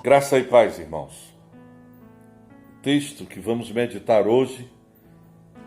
Graça e paz, irmãos. O texto que vamos meditar hoje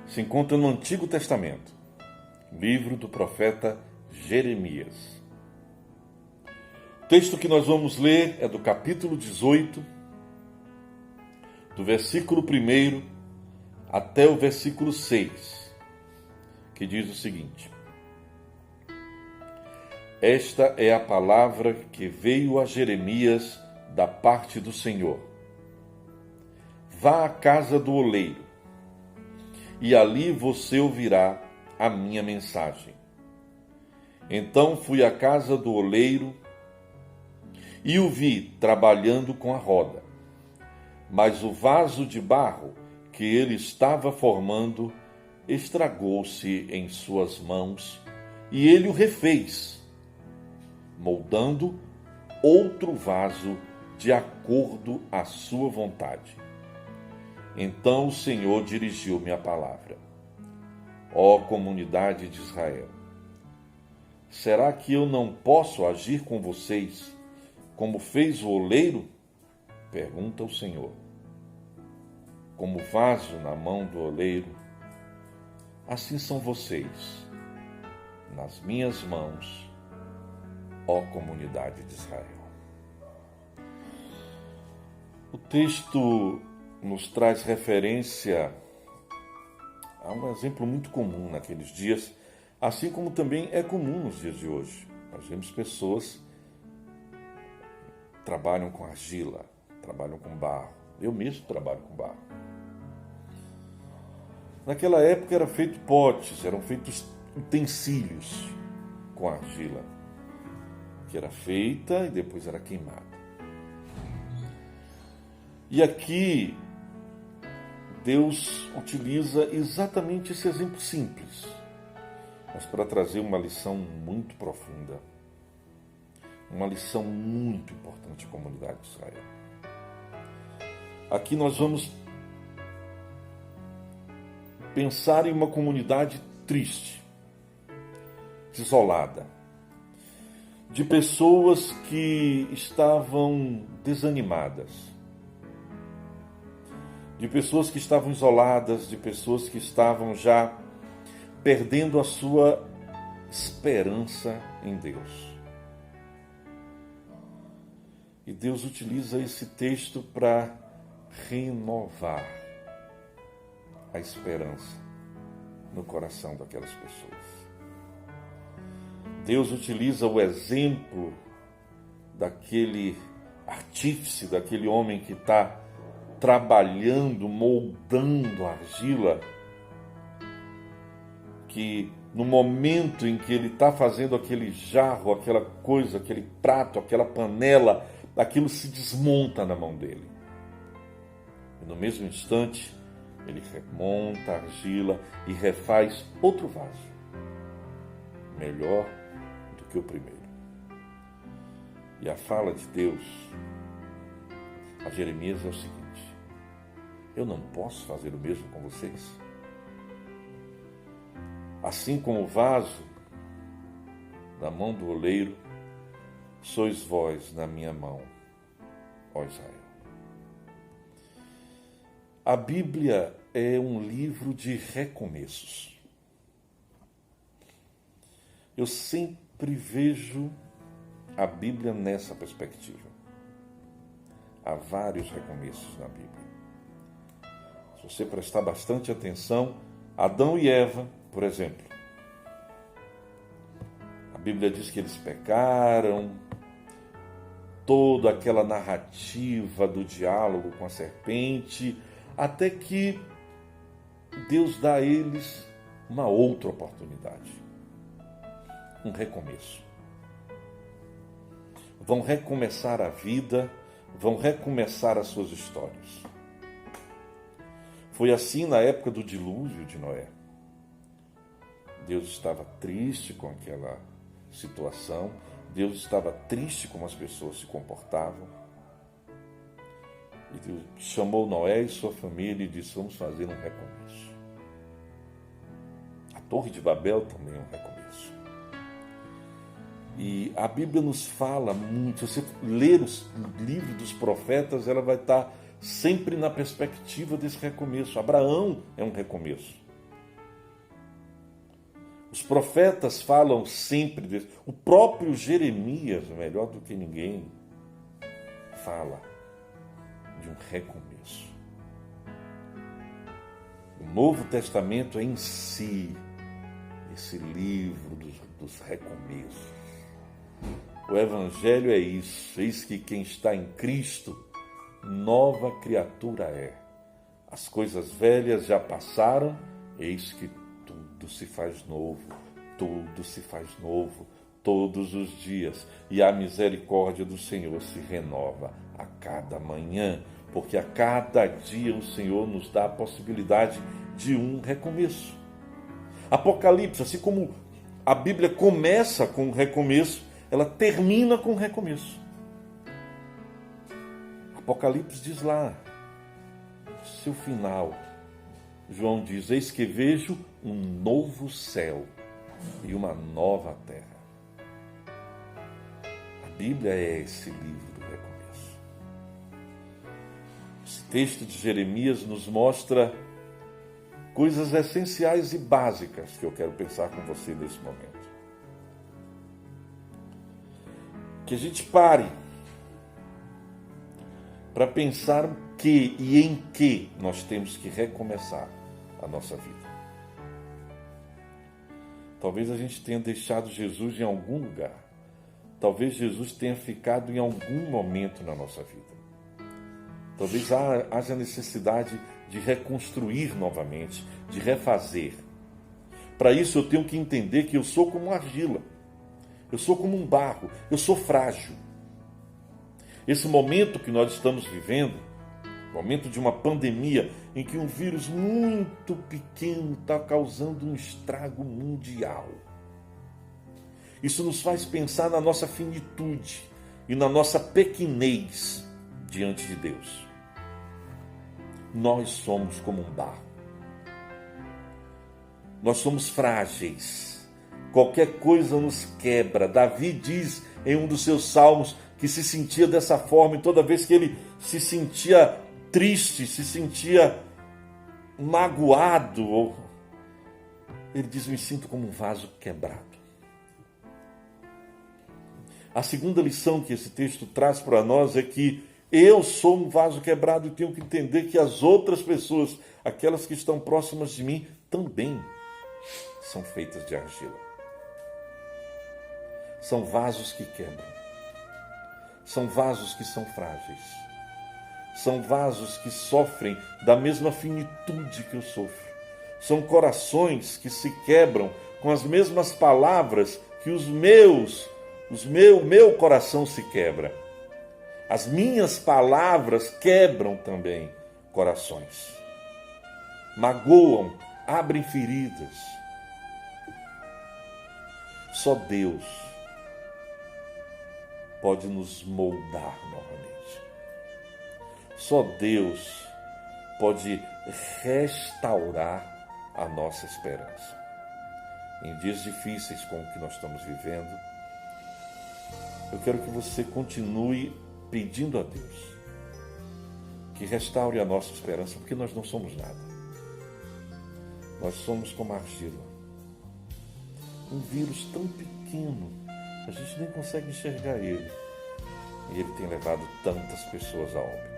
se encontra no Antigo Testamento, livro do profeta Jeremias. O texto que nós vamos ler é do capítulo 18, do versículo 1 até o versículo 6, que diz o seguinte: Esta é a palavra que veio a Jeremias da parte do Senhor. Vá à casa do oleiro, e ali você ouvirá a minha mensagem. Então fui à casa do oleiro e o vi trabalhando com a roda. Mas o vaso de barro que ele estava formando estragou-se em suas mãos, e ele o refez, moldando outro vaso de acordo à sua vontade. Então o Senhor dirigiu-me a palavra: Ó comunidade de Israel, será que eu não posso agir com vocês como fez o oleiro? Pergunta o Senhor. Como vaso na mão do oleiro, assim são vocês nas minhas mãos, ó comunidade de Israel. O texto nos traz referência a um exemplo muito comum naqueles dias, assim como também é comum nos dias de hoje. Nós vemos pessoas que trabalham com argila, trabalham com barro. Eu mesmo trabalho com barro. Naquela época eram feitos potes, eram feitos utensílios com argila, que era feita e depois era queimada. E aqui Deus utiliza exatamente esse exemplo simples, mas para trazer uma lição muito profunda, uma lição muito importante à comunidade de Israel. Aqui nós vamos pensar em uma comunidade triste, desolada, de pessoas que estavam desanimadas, de pessoas que estavam isoladas, de pessoas que estavam já perdendo a sua esperança em Deus. E Deus utiliza esse texto para renovar a esperança no coração daquelas pessoas. Deus utiliza o exemplo daquele artífice, daquele homem que está trabalhando, moldando a argila, que no momento em que ele está fazendo aquele jarro, aquela coisa, aquele prato, aquela panela, aquilo se desmonta na mão dele. E no mesmo instante, ele remonta a argila e refaz outro vaso, melhor do que o primeiro. E a fala de Deus a Jeremias é o seguinte: eu não posso fazer o mesmo com vocês? Assim como o vaso na mão do oleiro, sois vós na minha mão, ó Israel. A Bíblia é um livro de recomeços. Eu sempre vejo a Bíblia nessa perspectiva. Há vários recomeços na Bíblia. Se você prestar bastante atenção, Adão e Eva, por exemplo, a Bíblia diz que eles pecaram, toda aquela narrativa do diálogo com a serpente, até que Deus dá a eles uma outra oportunidade, um recomeço. Vão recomeçar a vida, vão recomeçar as suas histórias. Foi assim na época do dilúvio de Noé. Deus estava triste com aquela situação, Deus estava triste como as pessoas se comportavam. E Deus chamou Noé e sua família e disse: vamos fazer um recomeço. A Torre de Babel também é um recomeço. E a Bíblia nos fala muito. Se você ler os livros dos profetas, ela vai estar sempre na perspectiva desse recomeço. Abraão é um recomeço. Os profetas falam sempre desse. O próprio Jeremias, melhor do que ninguém, fala de um recomeço. O Novo Testamento é em si esse livro dos recomeços. O Evangelho é isso. Eis que quem está em Cristo, nova criatura é. As coisas velhas já passaram, eis que tudo se faz novo. Tudo se faz novo, todos os dias. E a misericórdia do Senhor se renova a cada manhã, porque a cada dia o Senhor nos dá a possibilidade de um recomeço. Apocalipse, assim como a Bíblia começa com um recomeço, ela termina com um recomeço. Apocalipse diz lá, seu final, João diz, eis que vejo um novo céu e uma nova terra. A Bíblia é esse livro do recomeço. Esse texto de Jeremias nos mostra coisas essenciais e básicas que eu quero pensar com você nesse momento. Que a gente pare para pensar o que e em que nós temos que recomeçar a nossa vida. Talvez a gente tenha deixado Jesus em algum lugar. Talvez Jesus tenha ficado em algum momento na nossa vida. Talvez haja necessidade de reconstruir novamente, de refazer. Para isso eu tenho que entender que eu sou como argila. Eu sou como um barro, eu sou frágil. Esse momento que nós estamos vivendo, momento de uma pandemia em que um vírus muito pequeno está causando um estrago mundial. Isso nos faz pensar na nossa finitude e na nossa pequenez diante de Deus. Nós somos como um barro. Nós somos frágeis. Qualquer coisa nos quebra. Davi diz em um dos seus salmos que se sentia dessa forma, e toda vez que ele se sentia triste, se sentia magoado, ele diz, me sinto como um vaso quebrado. A segunda lição que esse texto traz para nós é que eu sou um vaso quebrado e tenho que entender que as outras pessoas, aquelas que estão próximas de mim, também são feitas de argila. São vasos que quebram. São vasos que são frágeis. São vasos que sofrem da mesma finitude que eu sofro. São corações que se quebram com as mesmas palavras que meu coração se quebra. As minhas palavras quebram também corações. Magoam, abrem feridas. Só Deus pode nos moldar novamente. Só Deus pode restaurar a nossa esperança. Em dias difíceis como o que nós estamos vivendo, eu quero que você continue pedindo a Deus que restaure a nossa esperança, porque nós não somos nada. Nós somos como argila. Um vírus tão pequeno, a gente nem consegue enxergar ele. E ele tem levado tantas pessoas a óbito.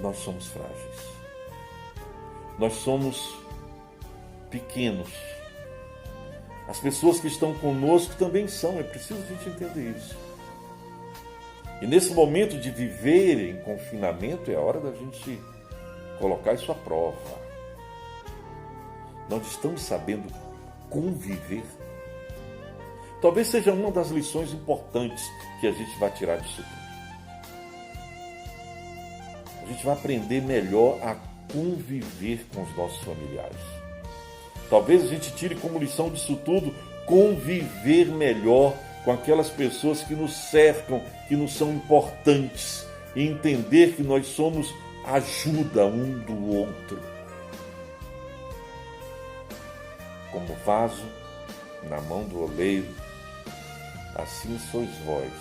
Nós somos frágeis. Nós somos pequenos. As pessoas que estão conosco também são. É preciso a gente entender isso. E nesse momento de viver em confinamento, é a hora da gente colocar isso à prova. Nós estamos sabendo conviver. Talvez seja uma das lições importantes que a gente vai tirar disso tudo. A gente vai aprender melhor a conviver com os nossos familiares. Talvez a gente tire como lição disso tudo conviver melhor com aquelas pessoas que nos cercam, que nos são importantes, e entender que nós somos ajuda um do outro. Como vaso na mão do oleiro, assim sois vós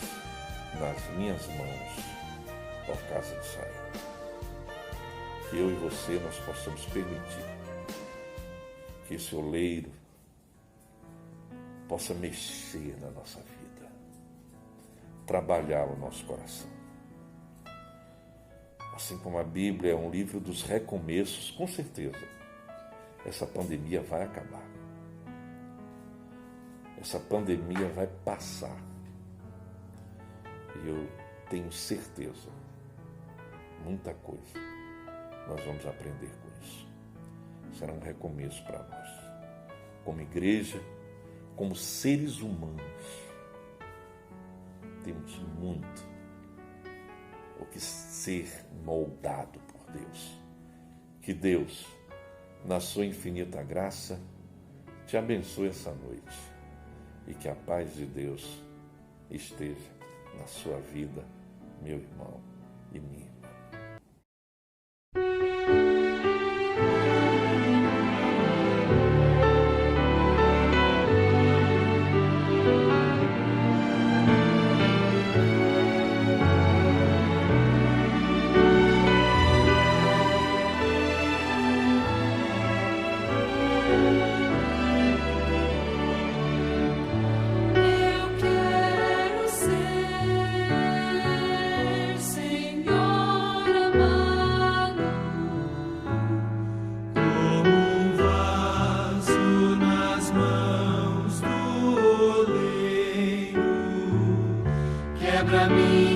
nas minhas mãos, ó casa de Israel. Que eu e você nós possamos permitir que esse oleiro possa mexer na nossa vida, trabalhar o nosso coração. Assim como a Bíblia é um livro dos recomeços, com certeza, essa pandemia vai acabar. Essa pandemia vai passar. E eu tenho certeza, muita coisa nós vamos aprender com isso. Será um recomeço para nós, como igreja, como seres humanos. Temos muito o que ser moldado por Deus. Que Deus, na sua infinita graça, te abençoe essa noite e que a paz de Deus esteja na sua vida, meu irmão e minha irmã. Quebra-me